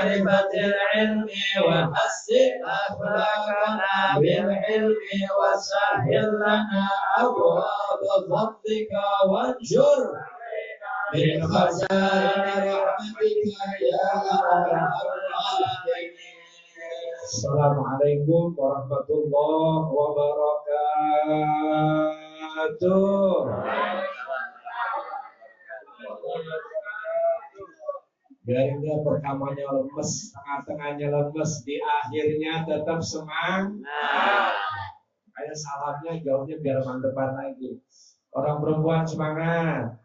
بمعرفة العلم وحسن أخلاقنا بالعلم وسهل لنا أبواب فضلك وانشر من خزائن رحمتك يا أرحم الراحمين. Assalamualaikum warahmatullahi wabarakatuh. Biar enggak pertamanya lemes, tengah-tengahnya lemes, di akhirnya tetap semangat. Kayak salamnya jauhnya biar mantepan lagi. Orang perempuan semangat.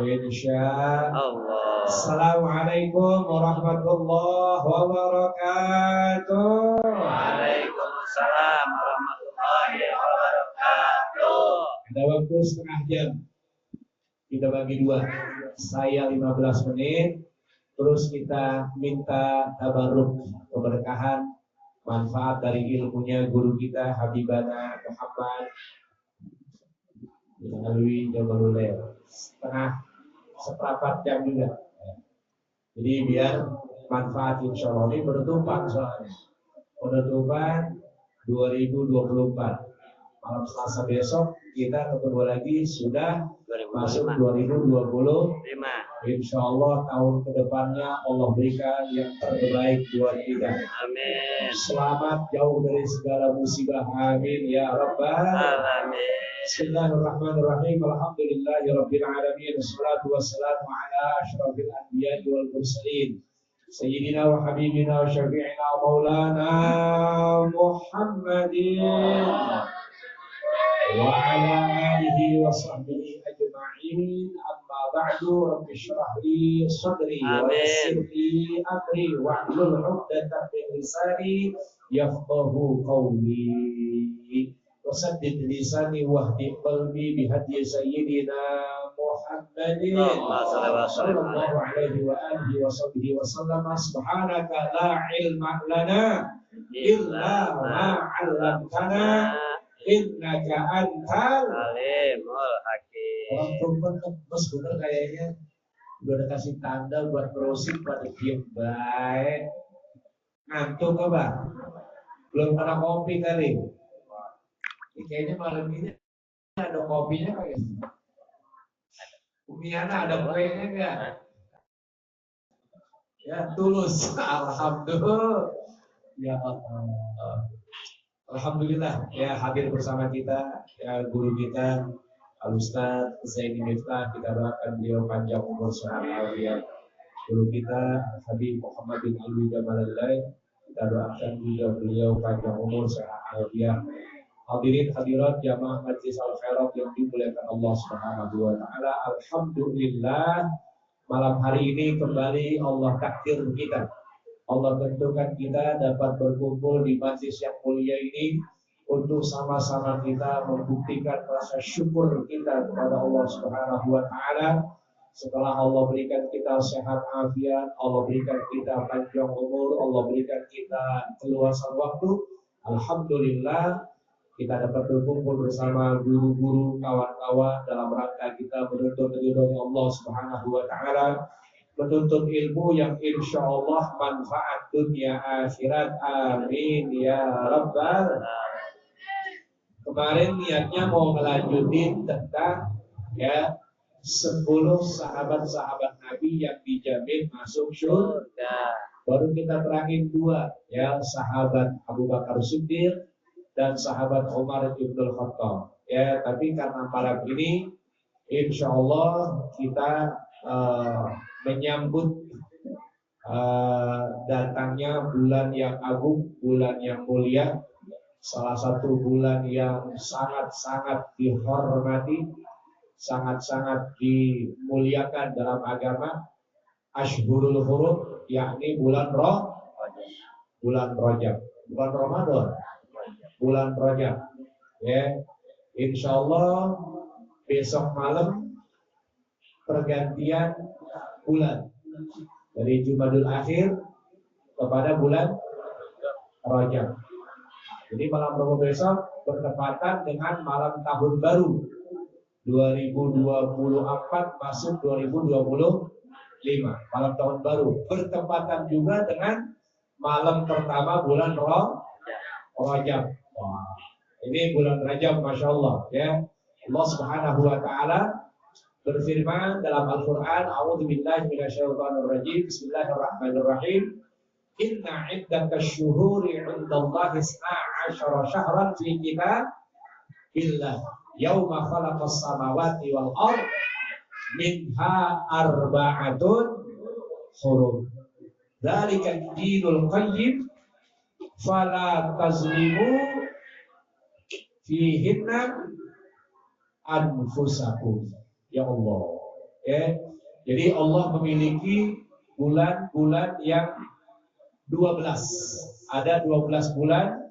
Insya Allah. Assalamualaikum warahmatullahi wabarakatuh. Waalaikumsalam warahmatullahi wabarakatuh. Ada waktu setengah jam. Kita bagi dua. Saya 15 menit. Terus kita minta tabarruk, keberkahan, manfaat dari ilmunya guru kita Habibana Muhammad melalui Jabalulail. Seperempat jam juga. Jadi biar manfaat insya Allah ini penutupan soalnya. Penutupan 2024. Malam Selasa besok kita ketemu lagi sudah 2005. Masuk 2025. Insya Allah tahun kedepannya Allah berikan yang terbaik buat kita. Amin. Selamat jauh dari segala musibah. Amin ya Rabbal Alamin. Bismillahirrahmanirrahim. Alhamdulillahirabbil alamin. Wassalatu wassalamu ala asyrafil anbiya'i wal mursalin. Sayyidina wa habibina wa syafi'ina wa maulana Muhammadin wa ala alihi wa sahbihi ajma'in. Amma ba'du. Rabbi shrah li sadri wa yassir li amri wahlul 'uqdatam min lisani yafqahu qawli. Wasaddid lisani wahdi qalbi bihadi sayyidina Muhammadin sallallahu alaihi wa alihi wa sahbihi wa sallam. Subhanaka la ilma lana illa ma 'allamtana innaka antal alimul hakim. Orang perempuan lemes bener kayaknya. Udah ada kasih tanda buat browsing pada diem baik. Ngantuk apa? Belum pernah kopi kali. Ini kayaknya malam ini ada kopinya kali. Umiana ada kuenya enggak? Ya tulus. Alhamdulillah. Ya Allah. Alhamdulillah ya hadir bersama kita ya guru kita Al Ustaz Zaini Miftah. Kita doakan beliau panjang umur sehat walafiat. Guru kita Habib Muhammad bin Alwi Jamalalain. Kita doakan juga beliau panjang umur sehat walafiat. Hadirin hadirat jamaah Majlis Al Khairat yang dimuliakan Allah Subhanahu wa taala. Alhamdulillah malam hari ini kembali Allah takdir kita. Allah tentukan kita dapat berkumpul di majlis yang mulia ini untuk sama-sama kita membuktikan rasa syukur kita kepada Allah Subhanahu wa taala. Setelah Allah berikan kita sehat afiat, Allah berikan kita panjang umur, Allah berikan kita keluasan waktu. Alhamdulillah kita dapat berkumpul bersama guru-guru, kawan-kawan dalam rangka kita menuntut ridho Allah Subhanahu wa taala, menuntut ilmu yang insya Allah manfaat dunia akhirat. Amin ya Rabbal. Kemarin niatnya mau melanjutin tentang ya 10 sahabat-sahabat Nabi yang dijamin masuk surga. Baru kita terangin 2 ya, sahabat Abu Bakar Siddiq dan sahabat Umar bin Khattab. Ya, tapi karena malam ini insya Allah kita menyambut datangnya bulan yang agung, bulan yang mulia, salah satu bulan yang sangat-sangat dihormati, sangat-sangat dimuliakan dalam agama, Ashhurul Hurum, yakni bulan Rajab, bulan Ramadan, bulan Rajab. Ya, insya Allah besok malam pergantian bulan dari Jumadil Akhir kepada bulan Rajab. Jadi malam Rabu besok bertepatan dengan malam tahun baru 2024 masuk 2025. malam tahun baru, bertepatan juga dengan malam pertama bulan Rajab. Wah, ini bulan Rajab, masya Allah ya. Allah Subhanahu Wa Taala berfirman dalam Al-Quran, A'udzubillahi minasyaitonirrajim, Bismillahirrahmanirrahim. Inna iddatash syuhuri 'indallahi 12 syahran fi kitabillah yauma khalaqas samawati wal ardh minha arba'atun hurum. Dzalika ad-dinul qayyim fala tazlimu fihinna anfusakum. Ya Allah. Ya. Jadi Allah memiliki bulan-bulan yang 12. Ada 12 bulan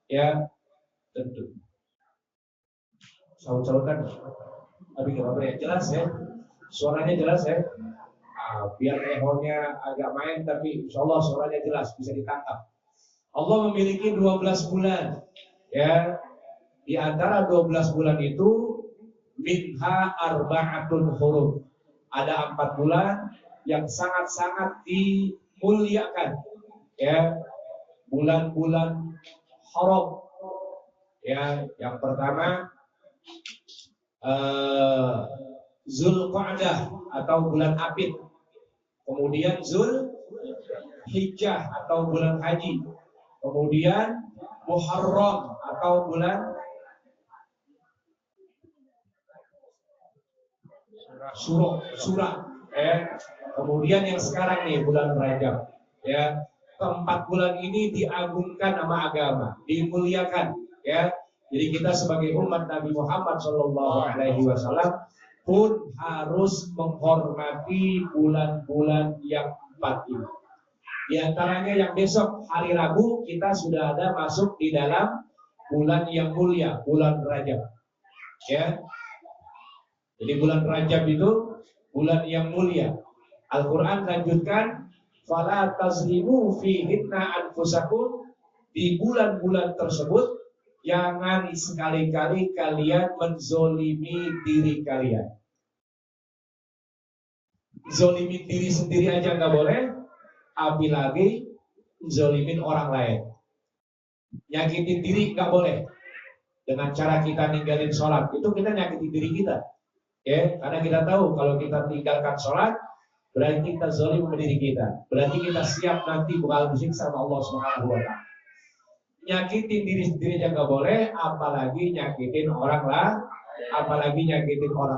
ya, tentu. Saut-sautan. Tapi enggak apa-apa ya, jelas ya. Suaranya jelas ya. Biar ehonya agak main tapi insyaallah suaranya jelas, bisa ditangkap. Allah memiliki 12 bulan. Ya. Di antara 12 bulan itu minha arba'atun hurum. Ada 4 bulan yang sangat-sangat dimuliakan. Ya, bulan-bulan haram. Ya, yang pertama Zulqa'dah atau bulan Apit. Kemudian Zulhijjah atau bulan haji. Kemudian Muharram atau bulan Surah. Kemudian yang sekarang nih bulan Rajab. Ya, keempat bulan ini diagungkan nama agama, dimuliakan. Ya, jadi kita sebagai umat Nabi Muhammad SAW pun harus menghormati bulan-bulan yang 4 ini. Di antaranya yang besok hari Rabu kita sudah ada masuk di dalam bulan yang mulia, bulan Rajab. Ya. Jadi bulan Rajab itu bulan yang mulia. Al-Quran lanjutkan, fala tazlimu fihinna anfusakum. Di bulan-bulan tersebut jangan sekali-kali kalian menzolimi diri kalian. Zolimin diri sendiri aja nggak boleh, apalagi zolimin orang lain. Nyakitin diri nggak boleh. Dengan cara kita ninggalin sholat, itu kita nyakitin diri kita. Ya, karena kita tahu kalau kita tinggalkan sholat, berarti kita zalim sama diri kita. Berarti kita siap nanti bakal disiksa sama Allah Subhanahu Wa Taala. Nyakitin diri sendiri aja nggak boleh, apalagi nyakitin orang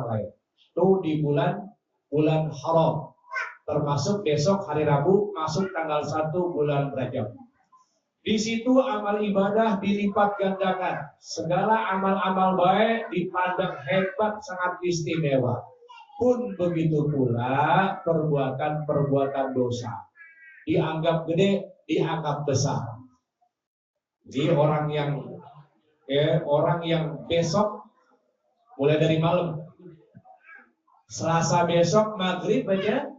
lain. Itu di bulan haram. Termasuk besok hari Rabu masuk tanggal 1 bulan Rajab. Di situ amal ibadah dilipat gandakan. Segala amal-amal baik dipandang hebat, sangat istimewa. Pun begitu pula perbuatan-perbuatan dosa. Dianggap gede, dianggap besar. Jadi orang yang besok mulai dari malam. Selasa besok maghrib aja.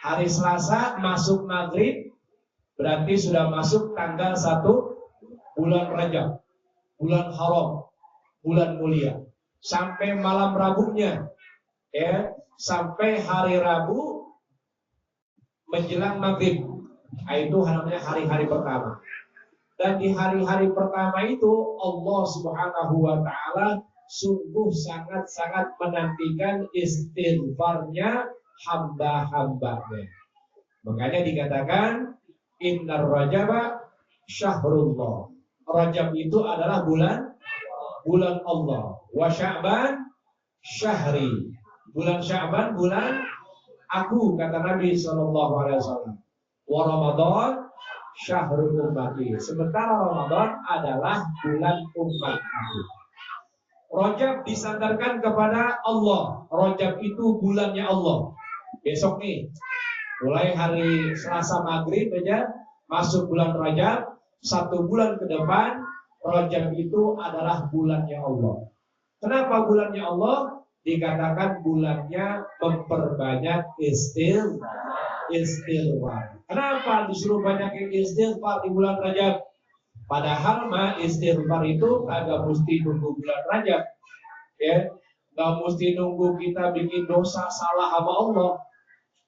Hari Selasa masuk maghrib. Berarti sudah masuk tanggal 1 bulan Rajab, bulan haram, bulan mulia. Sampai malam Rabunya, ya, sampai hari Rabu menjelang maghrib. Nah, itu namanya hari-hari pertama. Dan di hari-hari pertama itu Allah Subhanahu Wa Taala sungguh sangat-sangat menantikan istighfarnya hamba-hambanya. Makanya dikatakan Innar Rajaba Syahrullah. Rajab itu adalah bulan Allah. Wa Sya'ban Syahri. Bulan Sya'ban bulan aku, kata Nabi SAW. Wa Ramadan Syahrul Ummati. Sementara Ramadan adalah bulan umat aku. Rajab disandarkan kepada Allah. Rajab itu bulannya Allah. Besok nih, mulai hari Selasa maghrib aja masuk bulan Rajab, 1 bulan ke depan Rajab itu adalah bulannya Allah. Kenapa bulannya Allah? Dikatakan bulannya memperbanyak istighfar. Kenapa disuruh banyak istighfar di bulan Rajab? Padahal istighfar itu agak mesti nunggu bulan Rajab. Ya, nggak mesti nunggu kita bikin dosa salah sama Allah.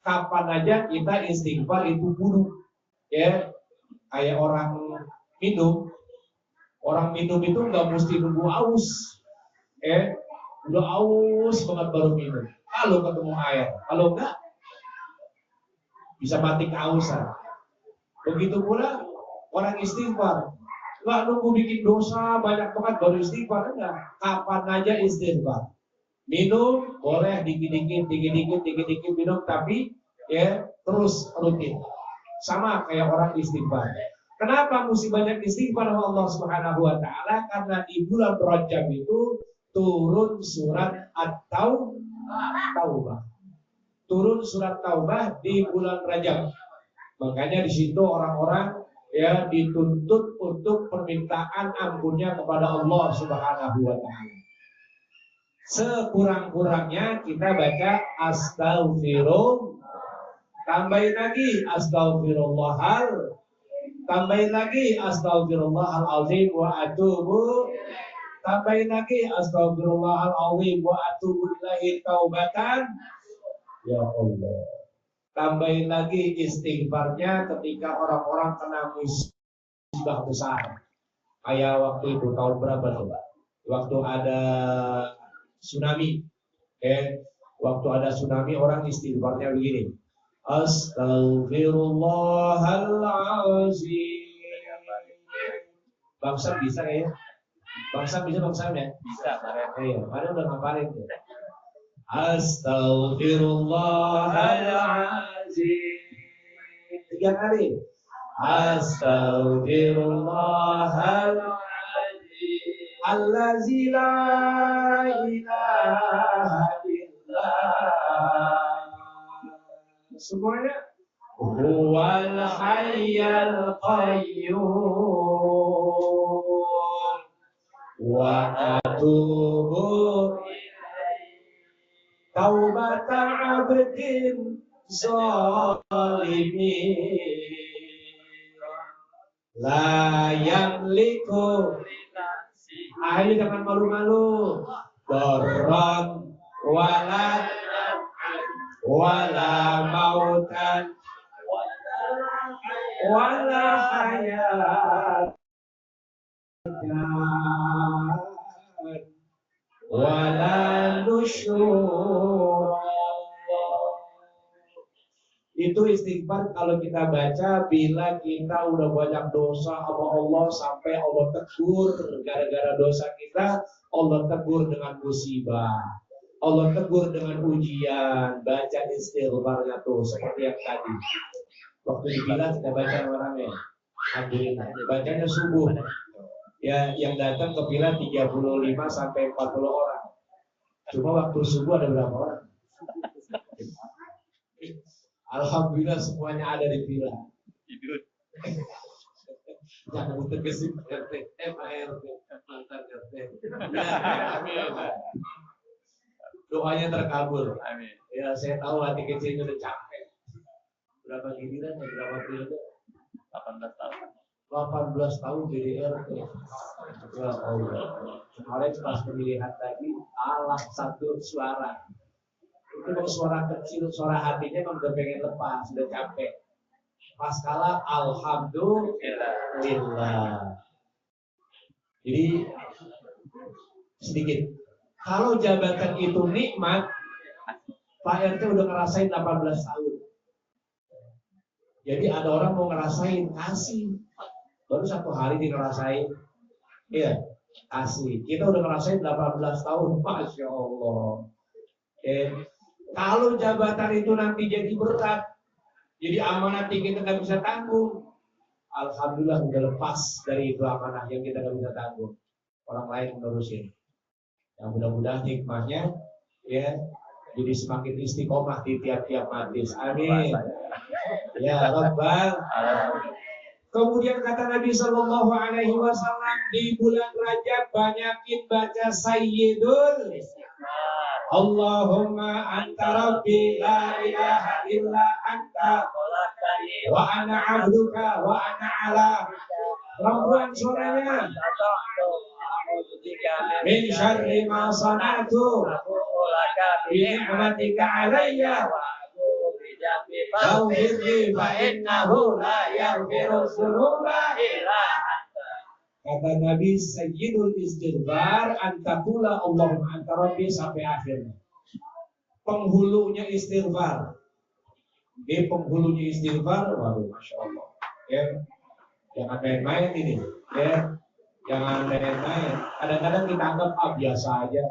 kapan aja kita istighfar itu kudu. Ya, kayak orang minum. Orang minum itu nggak mesti nunggu aus. Udah aus banget baru minum. Kalau ketemu air, kalau enggak bisa mati kehausan. Begitu pula orang istighfar. Nggak nunggu bikin dosa banyak banget baru istighfar, enggak. Kapan aja istighfar. Minum boleh dikit-dikit minum, tapi ya terus rutin. Sama kayak orang istighfar. Kenapa mesti banyak istighfar sama Allah Subhanahu wa taala? Karena di bulan Rajab itu turun surat At-Taubah. Turun surat Taubah di bulan Rajab. Makanya di situ orang-orang ya dituntut untuk permintaan ampunnya kepada Allah Subhanahu wa taala. Sekurang-kurangnya kita baca astaghfirullah, tambahin lagi astaghfirullahal, tambahin lagi astaghfirullahalazim wa atubu, tambahin lagi astaghfirullahalazim wa atubu ilaihi taubatan. Ya Allah. Tambahin lagi istighfarnya ketika orang-orang kena musibah besar. Kayak waktu itu tahun berapa coba? Waktu ada tsunami. Waktu ada tsunami orang istighfarnya begini. Astaghfirullahalazim. Bang Sam bisa kayaknya? Bang Sam bisa, Bang Sam ya? Bisa, Pak. Iya, mana udah ngapain tuh? Astaghfirullahalazim. 3 kali. Astaghfirullahalazim. Allazi la ilaha illallah. Semuanya. Huwal hayyal qayyum wa atubu taubatan abdin zalimin la yamliku. Akhirnya jangan malu-malu. Darran wala mautan wala hayat wala nusyur. Itu istighfar kalau kita baca bila kita udah banyak dosa sama Allah sampai Allah tegur gara-gara dosa kita, Allah tegur dengan musibah, Allah tegur dengan ujian. Baca istighfarnya tuh seperti yang tadi. Waktu di villa kita baca orangnya. Alhamdulillah. Bacanya subuh. Ya, yang datang ke villa 35 sampai 40 orang. Cuma waktu subuh ada berapa orang? Alhamdulillah semuanya ada di villa. Tidur. Jangan tergesim RT, MART, mantan RT. Doanya terkabul. Amin. Ya, saya tahu hati kecilnya udah capek. Berapa giliran ya, berapa periode? 18 tahun. 18 tahun jadi RT. Ya Allah. Kemarin pas pemilihan tadi, alah satu suara. Itu mau suara kecil, suara hatinya memang udah pengen lepas, sudah capek. Pas kalah, alhamdulillah. Jadi sedikit. Kalau jabatan itu nikmat, Pak RT udah ngerasain 18 tahun. Jadi ada orang mau ngerasain, kasih. Baru 1 hari dia ngerasain. Iya, kasih. Kita udah ngerasain 18 tahun, Masya Allah. Kalau jabatan itu nanti jadi berat, jadi amanah kita nggak bisa tanggung, alhamdulillah udah lepas dari itu amanah yang kita nggak bisa tanggung. Orang lain menerusin. Yang mudah-mudahan hikmahnya ya jadi semakin istiqomah di tiap-tiap majlis. Amin. Ya Rabbal. Kemudian kata Nabi Shallallahu Alaihi Wasallam di bulan Rajab banyakin baca Sayyidul. Allahumma anta rabbi la ilaha illa anta wa ana abduka wa ana ala. Perempuan suaranya. Min syarri ma sana'tu bi ni'matika alayya Faghfirli fa innahu la yaghfiru dzunuba illa anta. Kata Nabi, sayyidul istighfar antakula Allahumma anta rabbi sampai akhirnya. Penghulunya istighfar. Di penghulunya istighfar, waduh, masya Allah. Ya, jangan main-main ini. Ya, jangan main-main. Kadang-kadang kita anggap biasa aja.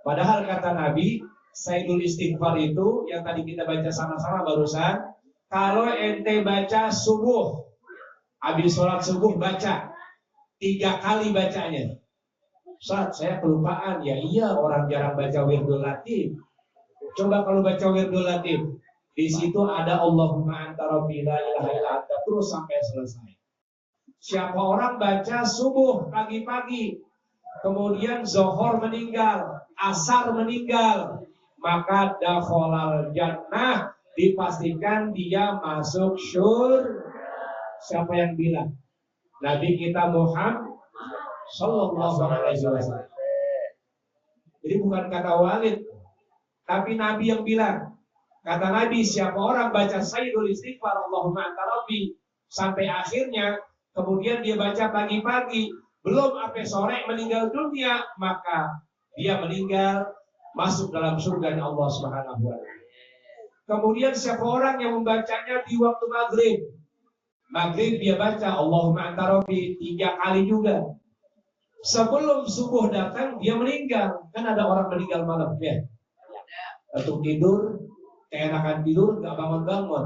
Padahal kata Nabi, sayyidul istighfar itu yang tadi kita baca sama-sama barusan. Kalau ente baca subuh, habis sholat subuh baca 3 kali bacanya. Ustaz, saya kelupaan. Ya iya, orang jarang baca wirdul latif. Coba kalau baca wirdul latif, di situ ada Allahumma anta rabbi la ilaha illa anta terus sampai selesai. Siapa orang baca subuh pagi-pagi, kemudian zuhur meninggal, asar meninggal, maka dakhalal jannah, dipastikan dia masuk syurga. Siapa yang bilang? Nabi kita Muhammad sallallahu alaihi wasallam. Jadi bukan kata Walid, tapi Nabi yang bilang. Kata Nabi, siapa orang baca sayyidul istighfar Allahumma anta rabbi sampai akhirnya, kemudian dia baca pagi-pagi, belum sampai sore meninggal dunia, maka dia meninggal masuk dalam surga Allah Subhanahu wa taala. Kemudian siapa orang yang membacanya di waktu maghrib dia baca Allahumma anta rabbi 3 kali juga. Sebelum subuh datang dia meninggal. Kan ada orang meninggal malam ya. Untuk tidur, keenakan tidur, nggak bangun-bangun,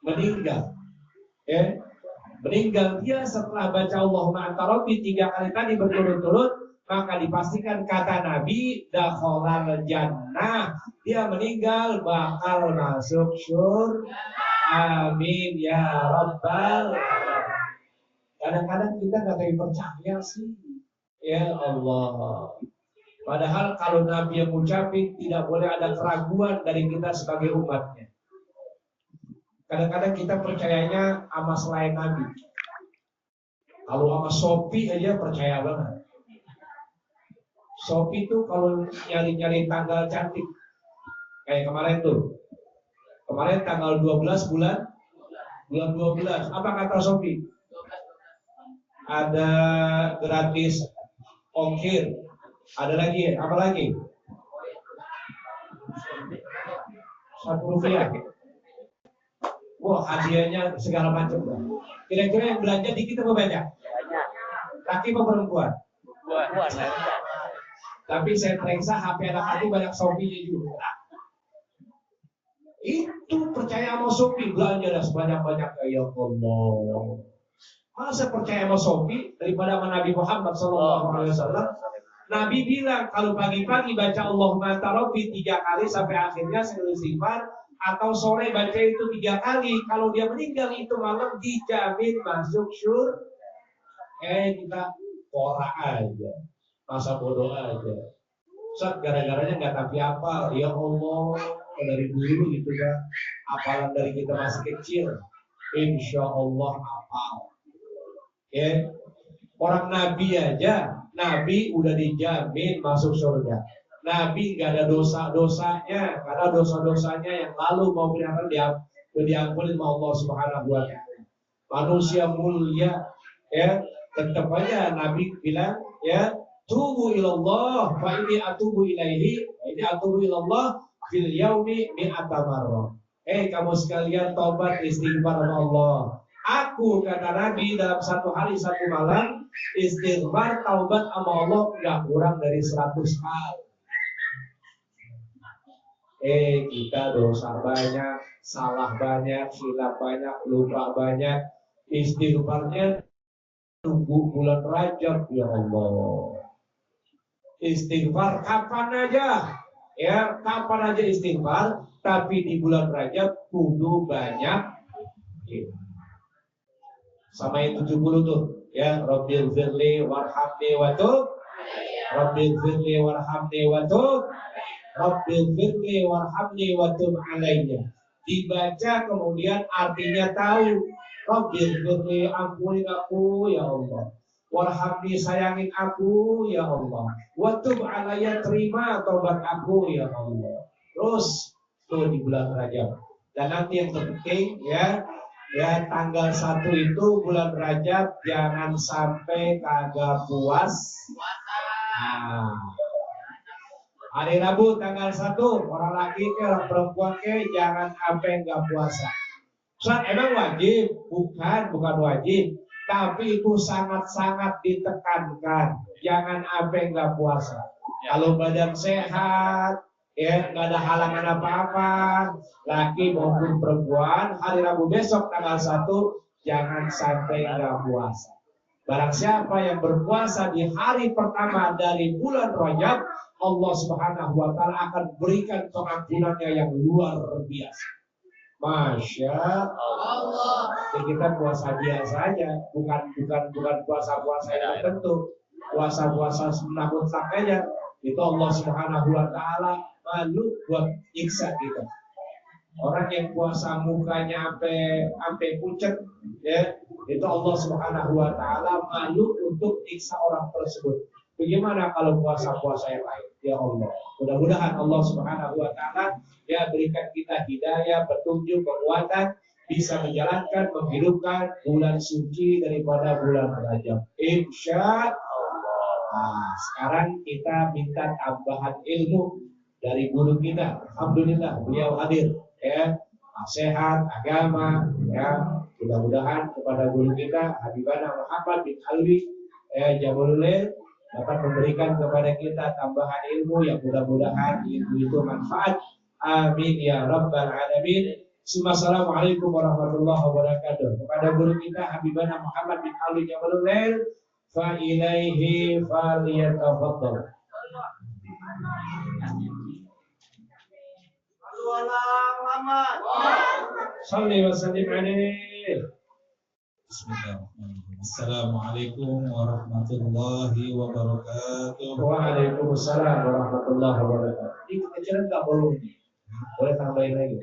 meninggal. Ya, meninggal dia setelah baca Allahumma anta rabbi 3 kali tadi berturut-turut, maka dipastikan kata Nabi dakhalal jannah, dia meninggal bakal masuk syurga. Amin ya rabbal alamin. Kadang-kadang kita nggak terlalu percaya sih, ya Allah. Padahal kalau Nabi yang ucapin, tidak boleh ada keraguan dari kita sebagai umatnya. Kadang-kadang kita percayanya sama selain Nabi. Kalau sama Shopee aja percaya banget. Shopee tuh kalau nyari-nyari tanggal cantik, kayak kemarin tuh. Kemarin tanggal 12 bulan 12. Apa kata Shopee? Ada gratis ongkir. Ada lagi, apa lagi? 1 rupiah. Wah, hadiahnya segala macam. Kira-kira yang belanja dikit apa banyak? Banyak. Laki apa perempuan? Perempuan. Tapi saya periksa HP anak-anak banyak Shopee-nya juga. Itu percaya sama Shopee, belanja dah sebanyak-banyak. Ya Allah. Masa percaya sama Shopee daripada sama Nabi Muhammad SAW? Nabi bilang kalau pagi-pagi baca Allahumma anta rabbi 3 kali sampai akhirnya sayyidul istighfar, atau sore baca itu 3 kali, kalau dia meninggal itu malam dijamin masuk syurga. Kita porak aja, masa bodoh aja. Ustaz, gara-garanya nggak tapi apa, ya Allah, dari dulu gitu kan, apalan dari kita masih kecil, insya Allah hafal. Ya, orang Nabi aja, Nabi udah dijamin masuk surga. Nabi nggak ada dosa-dosanya, karena dosa-dosanya yang lalu mau diampuni sama Allah Subhanahu wa taala. Manusia mulia, ya, tetap aja Nabi bilang, ya, tubu ilallah fa ini atubu ilaihi, ini atubu ilallah fil yaumi mi'ata marrah. Kamu sekalian taubat istighfar sama Allah. Aku kata Nabi dalam 1 hari 1 malam istighfar taubat sama Allah nggak kurang dari 100 kali. Kita dosa banyak, salah banyak, silap banyak, lupa banyak. Istighfarnya tunggu bulan Rajab ya Allah. Istighfar kapan aja, ya kapan aja istighfar. Tapi di bulan Rajab kudu banyak. Sama yang 70 tuh, ya Rabbil firli warhamni wa tub, Rabbil firli warhamni wa tub, Rabbil firli warhamni wa tub alayya. Dibaca kemudian artinya tahu. Rabbil firli, ampuni aku ya Allah. Warhamni, sayangin aku ya Allah. Wa tub alayya, terima taubat aku ya Allah. Terus tuh di bulan Rajab Dan nanti yang penting ya tanggal 1 itu bulan Rajab jangan sampai kagak puas. Nah, hari Rabu tanggal 1 orang laki ke orang perempuan ke jangan sampai nggak puasa. Ustaz, emang wajib? Bukan wajib, tapi itu sangat-sangat ditekankan. Jangan sampai nggak puasa. Kalau badan sehat, ya nggak ada halangan apa-apa, laki maupun perempuan, hari Rabu besok tanggal 1 jangan sampai nggak puasa. Barang siapa yang berpuasa di hari pertama dari bulan Rajab, Allah Subhanahu wa taala akan berikan pengampunannya yang luar biasa. Masya Allah. Jadi kita puasa biasa aja, bukan puasa-puasa yang tertentu. Puasa-puasa sunnah mutlak aja. Itu Allah Subhanahu wa taala malu buat nyiksa kita. Orang yang puasa mukanya sampai pucat, ya, itu Allah Subhanahu wa taala malu untuk nyiksa orang tersebut. Bagaimana kalau puasa-puasa yang lain? Ya Allah, mudah-mudahan Allah Subhanahu wa taala ya berikan kita hidayah, petunjuk, kekuatan bisa menjalankan, menghidupkan bulan suci daripada bulan Rajab. Insya Allah. Nah, sekarang kita minta tambahan ilmu dari guru kita. Alhamdulillah beliau hadir, ya, nasihat agama, ya. Mudah-mudahan kepada guru kita Habibana Muhammad bin Alwi Jamalulail dapat memberikan kepada kita tambahan ilmu yang mudah-mudahan ilmu itu manfaat. Amin ya rabbal alamin. Assalamualaikum warahmatullahi wabarakatuh. Kepada guru kita Habibana Muhammad bin Ali Jamalulail, fa ilaihi falyatafaddal. Salli wa sallim alaihi. Bismillahirrahmanirrahim. Assalamualaikum warahmatullahi wabarakatuh. Waalaikumsalam warahmatullahi wabarakatuh. Ini kecil nggak boleh tambahin lagi.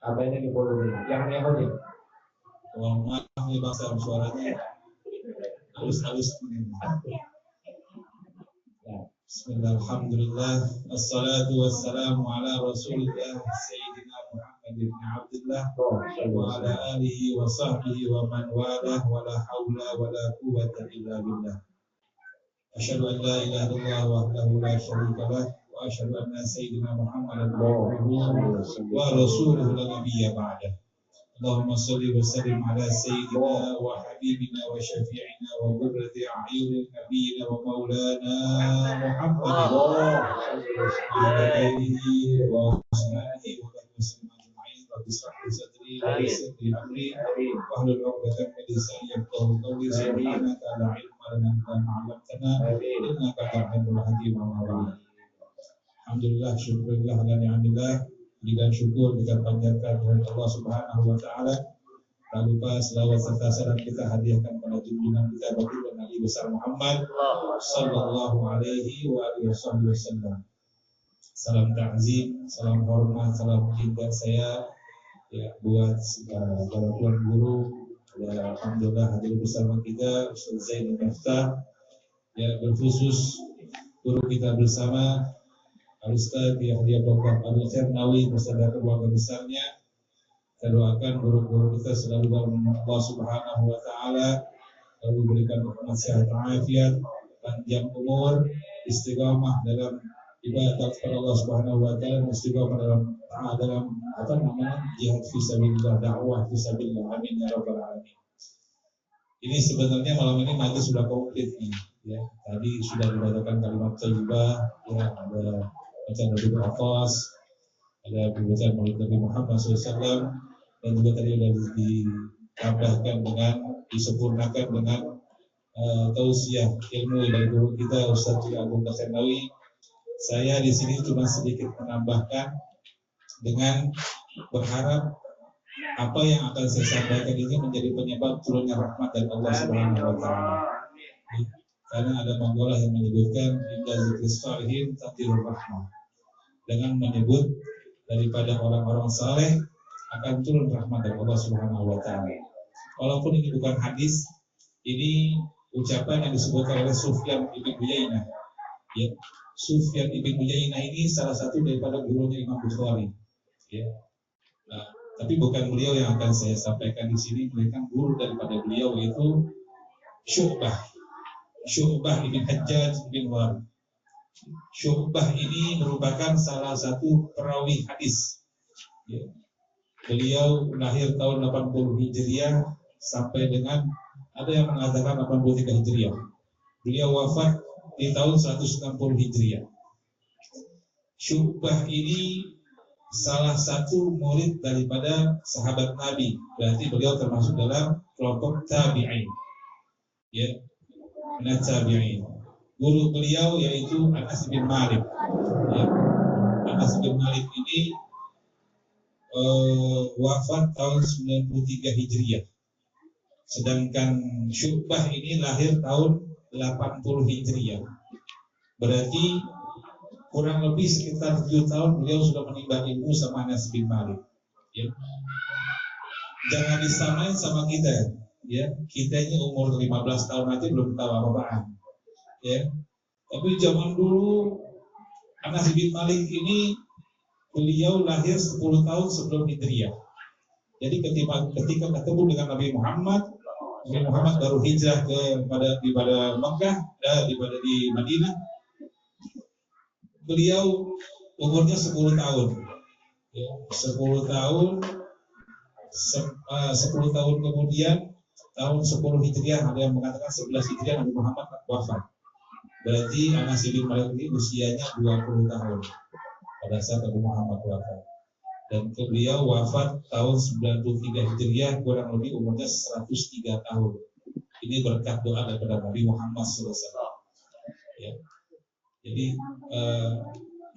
Tambahin lagi boleh. Yang eho nih. Mohon maaf nih Bang Sam, suaranya halus-halus. Bismillahirrahmanirrahim. Assalatu wassalamu ala Rasulillah Sayyidina Muhammad bin Abdullah wa ala alihi wa sahbihi wa man walah wa la hawla wa la quwwata illa billah. Asyhadu an la ilaha illallah wahdahu la syarika lah wa asyhadu anna sayyidina Muhammadan abduhu wa rasuluhu la nabiyya ba'dah. Allahumma salli wa sallim ala sayyidina wa habibina wa syafi'ina wa qurrati a'yunina nabiyina wa maulana Muhammadin wa ala alihi wa sahbihi wa sallam ajma'in. Rabbi shrah li sadri wa yassir li amri wahlul 'uqdatam min lisani yafqahu qawli. Subhanaka la ilma lana illa ma 'allamtana innaka antal hakim. Alhamdulillah, syukurillah dan ni'amillah. Dengan syukur kita panjatkan kepada Allah Subhanahu wa taala. Tak lupa selawat serta salam kita hadiahkan pada junjungan kita Baginda Nabi besar Muhammad sallallahu alaihi wa alihi wasallam. Salam ta'zim, salam hormat, salam cinta saya ya buat para tuan guru. Ya, alhamdulillah hadir bersama kita Ustaz Zain Miftah. Ya, berkhusus guru kita bersama Al-Ustaz Yahya Dr. Abdul Khairnawi beserta keluarga besarnya. Kita doakan guru-guru kita selalu dalam Allah Subhanahu wa taala, lalu berikan sehat afiat, panjang umur, istiqamah dalam ibadah kepada Allah Subhanahu wa taala, istiqamah dalam jihad fisabilillah, dakwah fisabilillah. Amin ya rabbal alamin. Ini sebenarnya malam ini majelis sudah komplit nih, ya. Tadi sudah dibacakan kalimat thayyibah, ya, ada bacaan Nabi Al-Qas, ada pembacaan Maulid Nabi Muhammad SAW, dan juga tadi sudah ditambahkan dengan disempurnakan dengan tausiah ilmu dari guru kita Ustaz Agung Khairnawi. Saya di sini cuma sedikit menambahkan dengan berharap apa yang akan saya sampaikan ini menjadi penyebab turunnya rahmat dari Allah Subhanahu wa taala. Karena ada maqalah yang menyebutkan inda zikris salihin tatirur rahmah. Dengan menyebut daripada orang-orang saleh akan turun rahmat dari Allah Subhanahu wa taala. Walaupun ini bukan hadis, ini ucapan yang disebutkan oleh Sufyan bin Uyainah. Ya, Sufyan ibn Uyainah ini salah satu daripada gurunya Imam Bukhari. Ya. Nah, tapi bukan beliau yang akan saya sampaikan di sini, melainkan guru daripada beliau yaitu Syu'bah ibn Hajjaj bin Ward. Syu'bah ini merupakan salah satu perawi hadis. Ya. Beliau lahir tahun 80 Hijriah sampai dengan ada yang mengatakan 83 Hijriah. Beliau wafat di tahun 160 Hijriah. Syu'bah ini salah satu murid daripada sahabat Nabi. Berarti beliau termasuk dalam kelompok tabi'in. Ya, tabi'in. Guru beliau yaitu Anas bin Malik. Ya. Anas bin Malik ini wafat tahun 93 Hijriah. Sedangkan Syu'bah ini lahir tahun 80 Hijriah. Berarti kurang lebih sekitar 7 tahun beliau sudah menimba ilmu sama Anas bin Malik. Ya. Jangan disamain sama kita. Ya, kita ini umur 15 tahun aja belum tahu apa-apaan. Ya. Tapi zaman dulu Anas bin Malik ini beliau lahir 10 tahun sebelum Hijriah. Jadi ketika ketemu dengan Nabi Muhammad baru hijrah di Mekah, di Madinah. Beliau umurnya 10 tahun. Ya, 10 tahun 10 tahun kemudian tahun 10 Hijriah, ada yang mengatakan 11 Hijriah Nabi Muhammad wafat. Berarti Anas bin Malik ini usianya 20 tahun pada saat Nabi Muhammad wafat. Dan beliau wafat tahun 93 Hijriah, kurang lebih umurnya 103 tahun. Ini berkat doa daripada Nabi Muhammad SAW. Ya. Jadi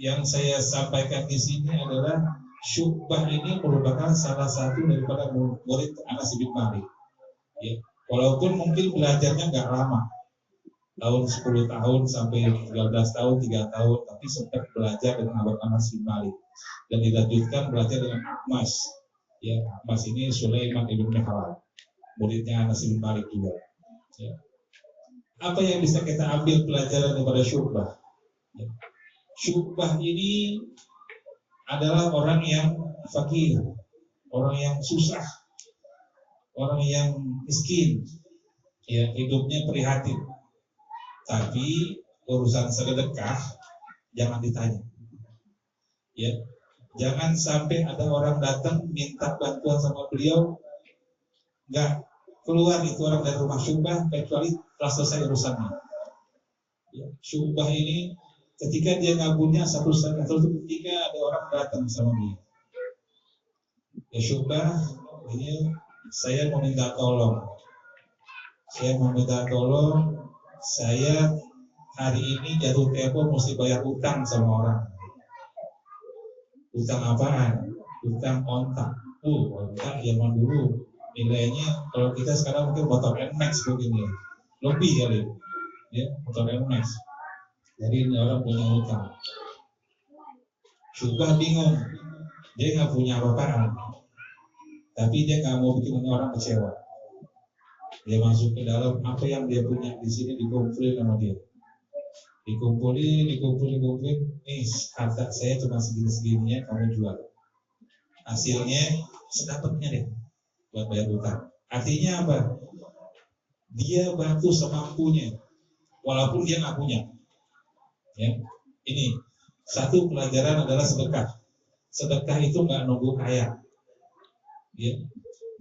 yang saya sampaikan di sini adalah Syu'bah ini merupakan salah satu daripada murid Anas bin Malik. Ya. Walaupun mungkin belajarnya nggak lama, tahun 10 tahun sampai 13 tahun, 3 tahun, tapi sempat belajar dengan Anas bin Malik. Dan dilanjutkan belajar dengan Ahmas. Ya, Ahmas ini Sulaiman ibn Mihran, muridnya Anas bin Malik juga. Ya. Apa yang bisa kita ambil pelajaran daripada Syu'bah? Ya. Syu'bah ini adalah orang yang fakir, orang yang susah, orang yang miskin, ya, hidupnya prihatin. Tapi urusan sedekah jangan ditanya. Ya, jangan sampai ada orang datang minta bantuan sama beliau, nggak keluar itu orang dari rumah Syu'bah kecuali telah selesai urusannya. Ya, Syu'bah ini ketika dia ngabunya satu ketika ada orang datang sama dia. Ya Syu'bah, ini saya mau minta tolong. Saya hari ini jatuh tempo mesti bayar utang sama orang. Utang apaan? Utang ontak. Ontak zaman dulu nilainya kalau kita sekarang mungkin motor NMAX begini, lebih kali, ya motor NMAX. Jadi ini orang punya utang. Syu'bah bingung, dia nggak punya apa-apaan, tapi dia nggak mau bikin orang kecewa. Dia masuk ke dalam apa yang dia punya di sini dikumpulin sama dia. Dikumpulin. Nih harta saya cuma segini-segininya, kamu jual. Hasilnya sedapatnya deh buat bayar utang. Artinya apa? Dia bantu semampunya, walaupun dia nggak punya. Ya, ini satu pelajaran adalah sedekah. Sedekah itu nggak nunggu kaya. Ya,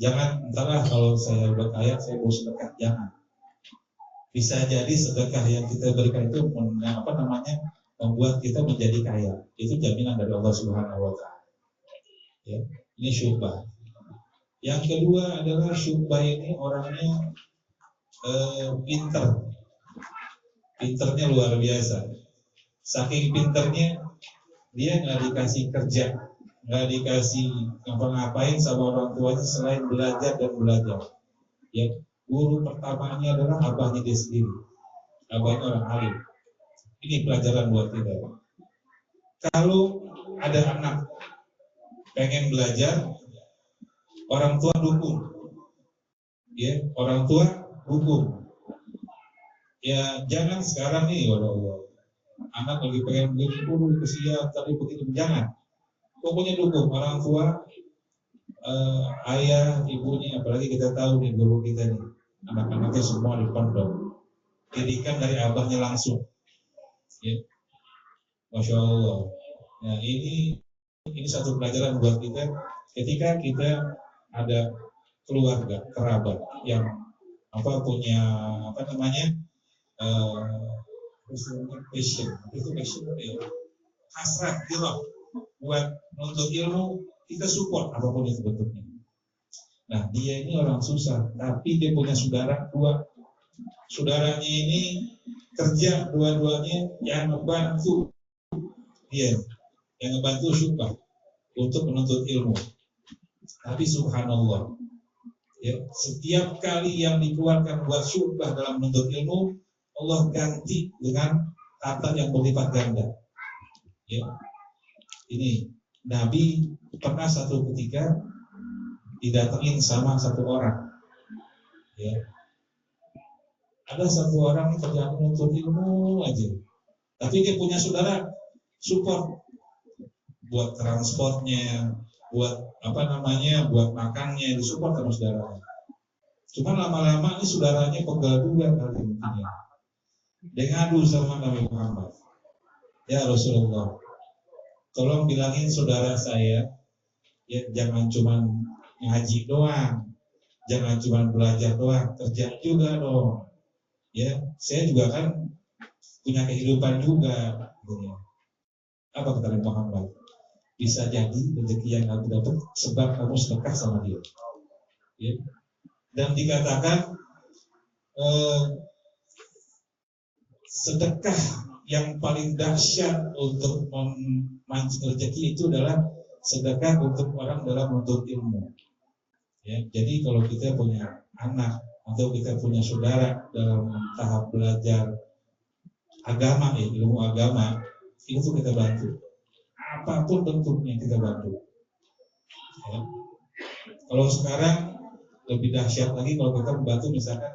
jangan entahlah kalau saya udah kaya saya mau sedekah, jangan. Bisa jadi sedekah yang kita berikan itu membuat kita menjadi kaya. Itu jaminan dari Allah Subhanahu wa taala. Ya, ini Syu'bah. Yang kedua adalah Syu'bah ini orangnya pinter. Pinternya luar biasa. Saking pinternya dia nggak dikasih kerja, nggak dikasih ngapa-ngapain sama orang tuanya selain belajar dan belajar. Ya, guru pertamanya adalah abahnya dia sendiri. Abahnya orang alim. Ini pelajaran buat kita. Kalau ada anak pengen belajar, orang tua dukung. Ya, orang tua dukung. Ya, jangan sekarang nih, Allah. Anak lagi pengen begini, kesian, tapi begitu jangan. Pokoknya dukung orang tua, ayah, ibunya, apalagi kita tahu nih guru kita nih, anak-anaknya semua di pondok, didikan dari abahnya langsung, ya, masya Allah. Nah ini satu pelajaran buat kita, ketika kita ada keluarga, kerabat yang punya passion, itu passion ya, hasrat gitu buat menuntut ilmu, kita support apapun itu bentuknya. Nah dia ini orang susah, tapi dia punya saudara dua, saudaranya ini kerja dua-duanya yang membantu dia, yang membantu Syubah untuk menuntut ilmu. Tapi subhanallah, ya, setiap kali yang dikeluarkan buat Syubah dalam menuntut ilmu, Allah ganti dengan harta yang berlipat ganda. Ya. Ini Nabi pernah satu ketika didatengin sama satu orang. Ya. Ada satu orang yang kerjaan menuntut ilmu aja, tapi dia punya saudara support buat transportnya, buat buat makannya, disupport sama saudaranya. Cuma lama-lama ini saudaranya pegal juga kali ini. Dia ngadu sama Nabi Muhammad, ya Rasulullah, tolong bilangin saudara saya, ya jangan cuma ngaji doang, jangan cuma belajar doang, kerja juga dong. Ya, saya juga kan punya kehidupan juga. Apa kata Nabi Muhammad? Bisa jadi rezeki yang kamu dapat sebab kamu sedekah sama dia. Ya. Dan dikatakan sedekah yang paling dahsyat untuk memancing rezeki itu adalah sedekah untuk orang dalam menuntut ilmu. Ya, jadi kalau kita punya anak atau kita punya saudara dalam tahap belajar agama, ilmu agama, itu kita bantu. Apapun bentuknya kita bantu. Ya. Kalau sekarang lebih dahsyat lagi kalau kita membantu misalkan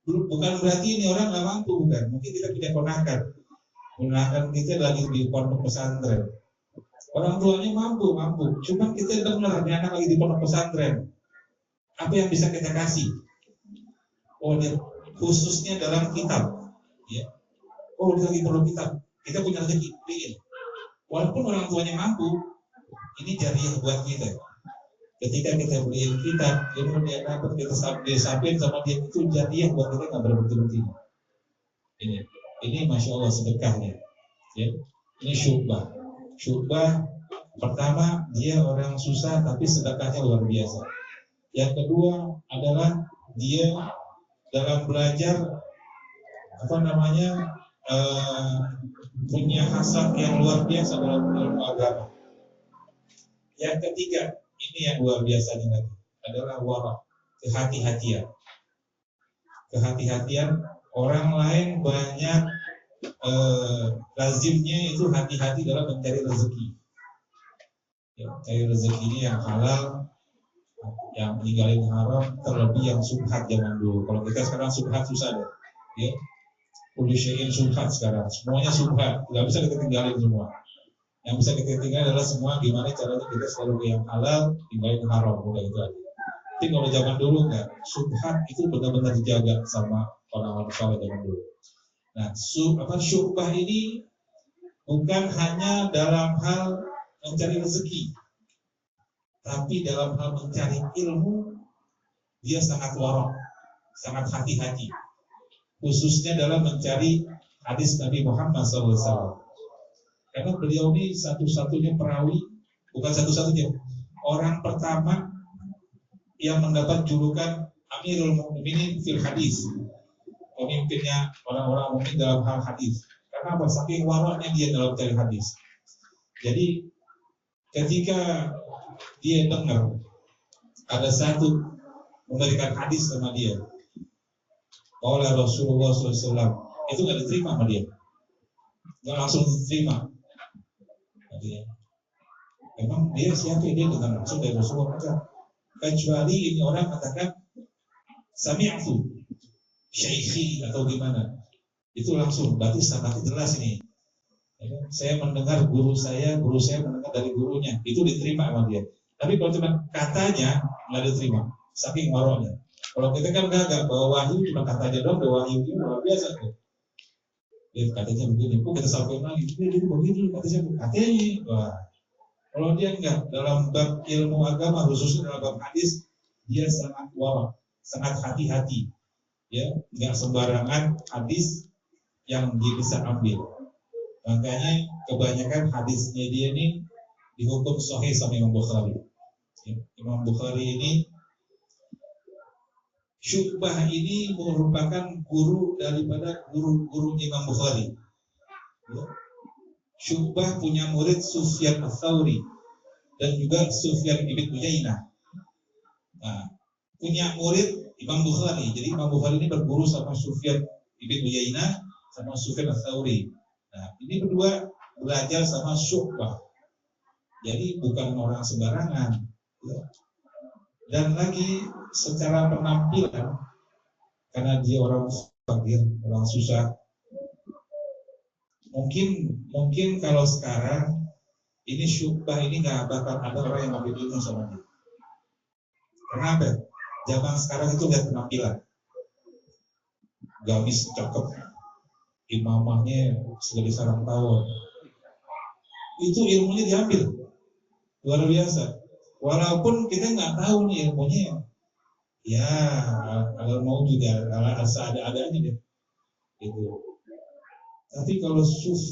bukan berarti ini orang nggak mampu, bukan. Mungkin kita punya ponakan kita lagi di pondok pesantren. Orang tuanya mampu. Cuma kita dengar ini anak lagi di pondok pesantren. Apa yang bisa kita kasih? Khususnya dalam kitab. Ya. Dia lagi perlu kitab. Kita punya rezeki. Walaupun orang tuanya mampu, ini jariah buat kita. Ketika kita beliin kitab, ilmu dia dapat, kita sampaikan sama dia, itu jadiah buat kita nggak berhenti-henti. Ini masya Allah sedekahnya. Ya. Ini Syubah. Syubah pertama dia orang susah tapi sedekahnya luar biasa. Yang kedua adalah dia dalam belajar punya hasrat yang luar biasa dalam ilmu agama. Yang ketiga, ini yang luar biasanya lagi, adalah wara, kehati-hatian. Kehati-hatian, orang lain banyak lazimnya itu hati-hati dalam mencari rezeki. Ya, cari rezekinya yang halal, yang meninggalin haram, terlebih yang subhat zaman dulu. Kalau kita sekarang subhat susah deh. Ya. Udah subhat sekarang, semuanya subhat, nggak bisa kita tinggalin semua. Yang bisa kita tinggal adalah semua gimana caranya kita selalu yang halal, tinggalin haram, udah itu aja. Tapi kalau zaman dulu enggak, subhat itu benar-benar dijaga sama orang-orang saleh zaman dulu. Nah, syubhah ini bukan hanya dalam hal mencari rezeki, tapi dalam hal mencari ilmu dia sangat warok, sangat hati-hati. Khususnya dalam mencari hadis Nabi Muhammad SAW. Karena beliau ini satu-satunya perawi, bukan satu-satunya, orang pertama yang mendapat julukan Amirul Mukminin fil Hadis, pemimpinnya orang-orang mukmin dalam hal hadis. Karena apa? Saking waraknya dia dalam mencari hadis. Jadi ketika dia dengar ada satu memberikan hadis sama dia, oleh Rasulullah SAW, itu nggak diterima sama dia, nggak langsung diterima. Memang dia siapa? Dia dengan langsung dari Rasulullah aja. Kecuali ini orang katakan sami'tu syaikhi atau gimana, Itu langsung, berarti sangat jelas ini. Ya, saya mendengar guru saya mendengar dari gurunya, itu diterima sama dia. Tapi kalau cuma katanya nggak diterima, saking marahnya. Kalau kita kan enggak bahwa wahyu cuma katanya doang, bahwa wahyu itu luar biasa tuh. Dia katanya begini, kita sampaikan lagi, dia begini, katanya, wah. Kalau dia enggak, dalam bab ilmu agama, khususnya dalam bab hadis, dia sangat wara, sangat hati-hati. Ya, enggak sembarangan hadis yang dia bisa ambil. Makanya kebanyakan hadisnya dia ini dihukum sahih sama Imam Bukhari. Imam Bukhari ini, Syu'bah ini merupakan guru daripada guru-guru Imam Bukhari. Ya. Syu'bah punya murid Sufyan Ats-Tsauri dan juga Sufyan ibn Uyainah. Nah, punya murid Imam Bukhari. Jadi Imam Bukhari ini berguru sama Sufyan ibn Uyainah sama Sufyan Ats-Tsauri. Nah, ini berdua belajar sama Syu'bah. Jadi bukan orang sembarangan. Ya. Dan lagi secara penampilan, karena dia orang fakir, orang susah. Mungkin kalau sekarang ini Syu'bah ini nggak bakal ada orang yang ngambil ilmu sama dia. Kenapa? Zaman sekarang itu lihat penampilan, gamis cakep, imamahnya segede sarang tawon, itu ilmunya diambil, luar biasa. Walaupun kita nggak tahu nih ilmunya, ya kalau mau juga ada-adanya deh, gitu. Tapi kalau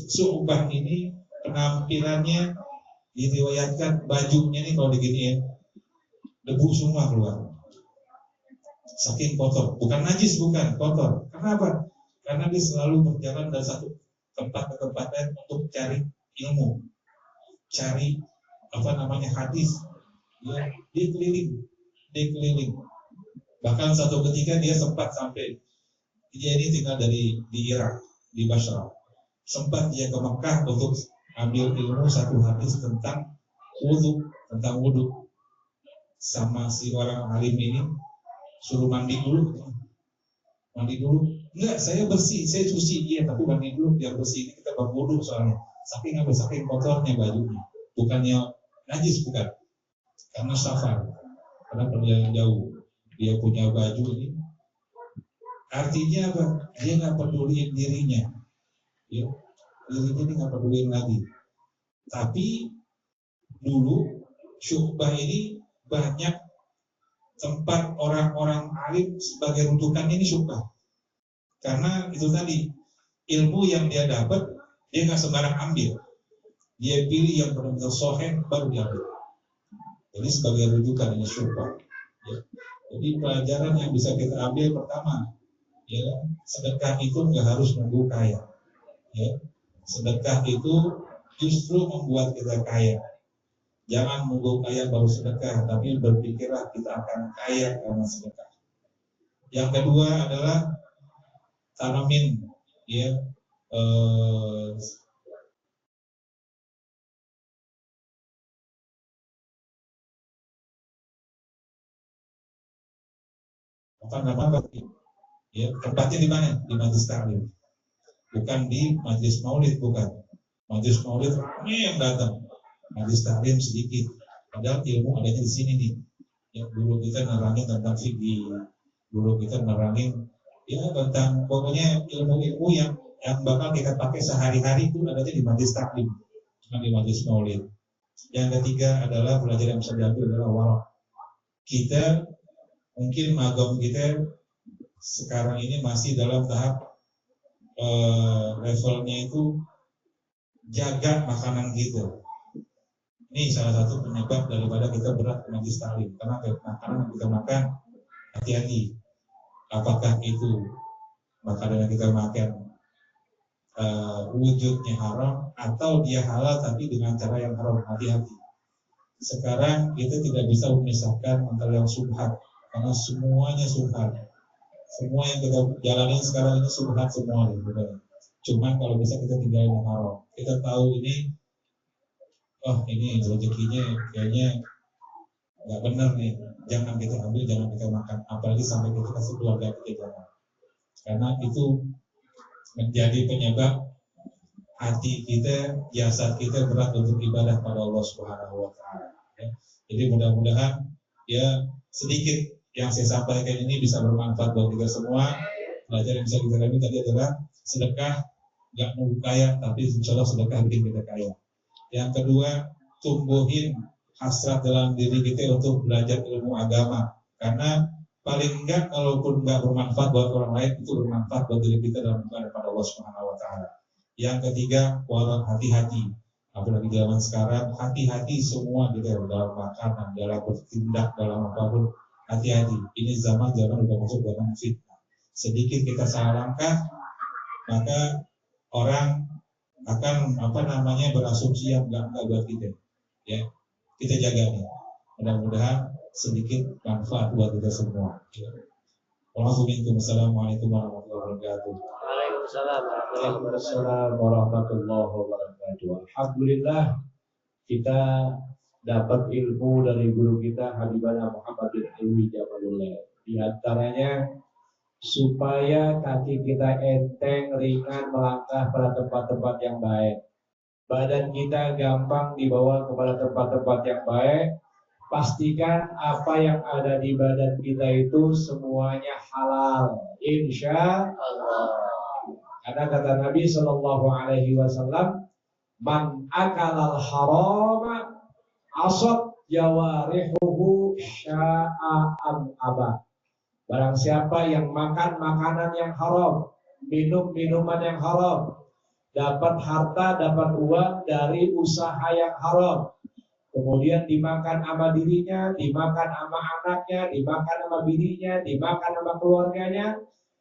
Syu'bah ini penampilannya diriwayatkan bajunya nih kalau diginiin debu semua keluar, saking kotor, bukan najis, bukan kotor. Kenapa? Karena dia selalu berjalan dari satu tempat ke tempat lain untuk cari ilmu, cari hadis. Dia keliling. Bahkan satu ketika dia sempat sampai, dia ini tinggal di Irak, di Basra. Sempat dia ke Mekah untuk ambil ilmu satu hadis tentang wudhu. Sama si orang alim ini suruh mandi dulu. Enggak, saya bersih, saya cuci, iya, tapi mandi dulu biar bersih. Ini kita berwudhu soalnya. Saking kotornya bajunya. Bukannya najis, bukan. Karena safar, karena perjalanan jauh, dia punya baju ini. Artinya apa? Dia nggak peduliin dirinya, ya, dirinya ini nggak peduliin lagi. Tapi dulu Syu'bah ini banyak tempat orang-orang alim sebagai rujukan ini Syu'bah. Karena itu tadi ilmu yang dia dapat, dia nggak sembarang ambil. Dia pilih yang benar-benar sahih baru diambil. Jadi sebagai rujukan ini Syu'bah. Ya. Jadi pelajaran yang bisa kita ambil pertama, ya, sedekah itu nggak harus nunggu kaya. Ya. Sedekah itu justru membuat kita kaya. Jangan nunggu kaya baru sedekah, tapi berpikirlah kita akan kaya karena sedekah. Yang kedua adalah tanamin, ya, ya, tempatnya di mana? Di majelis taklim, bukan di majelis maulid, bukan. Majelis maulid ramai yang datang, majelis taklim sedikit. Padahal ilmu adanya di sini nih. Ya, guru kita nerangin tentang fikih, guru kita nerangin ya tentang pokoknya ilmu-ilmu yang bakal kita pakai sehari-hari itu adanya di majelis taklim, bukan di majelis maulid. Yang ketiga adalah pelajaran yang bisa diambil adalah wara. Kita mungkin magam kita sekarang ini masih dalam tahap levelnya itu jaga makanan kita. Ini salah satu penyebab daripada kita berat ke majelis taklim. Karena makanan yang kita makan, hati-hati. Apakah itu makanan yang kita makan wujudnya haram atau dia halal tapi dengan cara yang haram, hati-hati. Sekarang kita tidak bisa memisahkan antara yang subhat, karena semuanya subhat. Semua yang kita jalani sekarang ini subhat semua. Cuman kalau bisa kita tinggalin yang haram. Kita tahu ini, ini rezekinya kayaknya nggak benar nih, jangan kita ambil, jangan kita makan, apalagi sampai kita kasih keluarga kita jangan. Karena itu menjadi penyebab hati kita, jasad kita berat untuk ibadah pada Allah Subhanahu wa taala. Ya. Jadi mudah-mudahan ya sedikit yang saya sampaikan ini bisa bermanfaat buat kita semua. Pelajaran yang bisa kita ambil tadi adalah sedekah nggak nunggu kaya, tapi insya Allah sedekah bikin kita kaya. Yang kedua, tumbuhin hasrat dalam diri kita untuk belajar ilmu agama, karena paling enggak kalaupun enggak bermanfaat buat orang lain, itu bermanfaat buat diri kita dalam ibadah pada Allah Subhanahu wa taala. Yang ketiga, walau hati-hati, apalagi zaman sekarang, hati-hati semua gitu dalam makanan, dalam bertindak, dalam apapun, hati-hati. Ini zaman udah masuk zaman fitnah. Sedikit kita salah langkah, maka orang akan berasumsi yang enggak buat kita. Ya, kita jaga nih. Mudah-mudahan sedikit manfaat buat kita semua. Assalamualaikum warahmatullahi wabarakatuh. Waalaikumsalam warahmatullahi wabarakatuh. Alhamdulillah kita dapat ilmu dari guru kita Habibana Muhammad bin Alwi Jamalullah. Di antaranya supaya kaki kita enteng, ringan melangkah pada tempat-tempat yang baik. Badan kita gampang dibawa kepada tempat-tempat yang baik. Pastikan apa yang ada di badan kita itu semuanya halal, insya Allah. Karena kata Nabi Shallallahu Alaihi Wasallam, man akalal haram asad jawarihuhu sya'am abad. Barang siapa yang makan makanan yang haram, minum minuman yang haram, dapat harta, dapat uang dari usaha yang haram, kemudian dimakan sama dirinya, dimakan sama anaknya, dimakan sama bininya, dimakan sama keluarganya,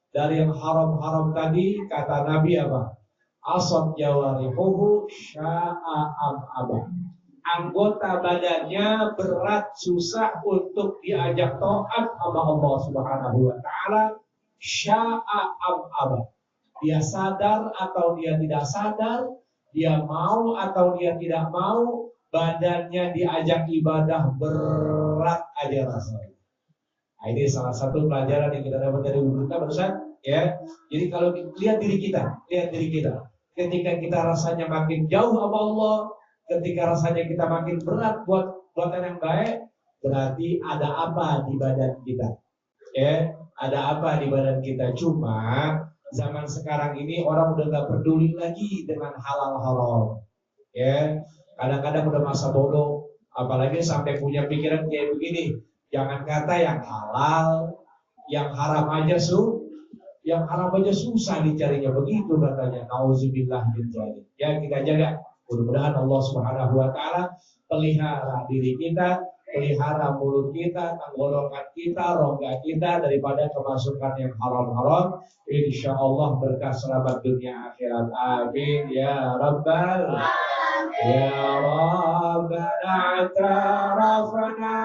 dari yang haram-haram tadi, kata Nabi apa? Asad jawarihuhu sya'am abad. Anggota badannya berat, susah untuk diajak taat sama Allah Subhanahu wa taala, sya'am abad. Dia sadar atau dia tidak sadar, dia mau atau dia tidak mau, badannya diajak ibadah berat aja rasanya. Nah, ini salah satu pelajaran yang kita dapat dari guru kita barusan, ya. Jadi kalau lihat diri kita, ketika kita rasanya makin jauh sama Allah, ketika rasanya kita makin berat buat buatan yang baik, berarti ada apa di badan kita, ya. Ada apa di badan kita? Cuma zaman sekarang ini orang udah nggak peduli lagi dengan halal haram, ya. Kadang-kadang udah masa bodoh, apalagi sampai punya pikiran kayak begini. Jangan kata yang halal, yang haram aja susah dicarinya, begitu katanya. Nauzubillah min dzalik. Ya, kita jaga. Mudah-mudahan Allah Subhanahu wa taala pelihara diri kita, pelihara mulut kita, tenggorokan kita, rongga kita daripada kemasukan yang haram-haram. Insyaallah berkah selamat dunia akhirat. Amin ya rabbal alamin. Ya rabbana atarafna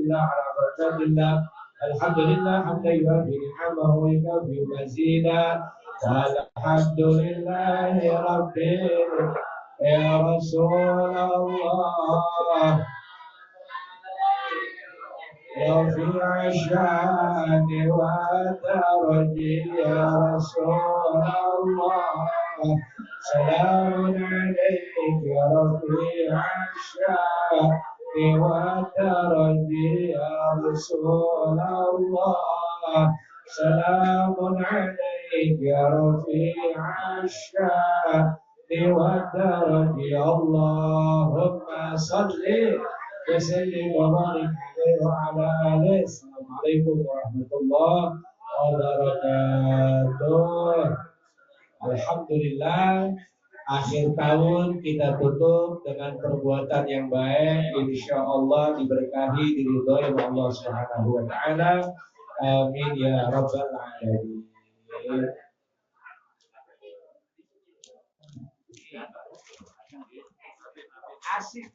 لله على بركات الله الحمد لله حمدا يوافي نعمه ويكافئ مزيدا والحمد لله رب يا رسول الله رفيع الشان والدرج يا رسول الله سلام عليك يا رفيع الشان والدرج يا رسول الله سلام عليك يا رفيع الشان والدرج اللهم صل وسلم وبارك عليه وعلى آله. Assalamualaikum warahmatullahi wabarakatuh. Alhamdulillah, akhir tahun kita tutup dengan perbuatan yang baik. Insya Allah diberkahi, diridhoi oleh Allah Subhanahu wa Ta'ala. Amin ya rabbal alamin. Asik.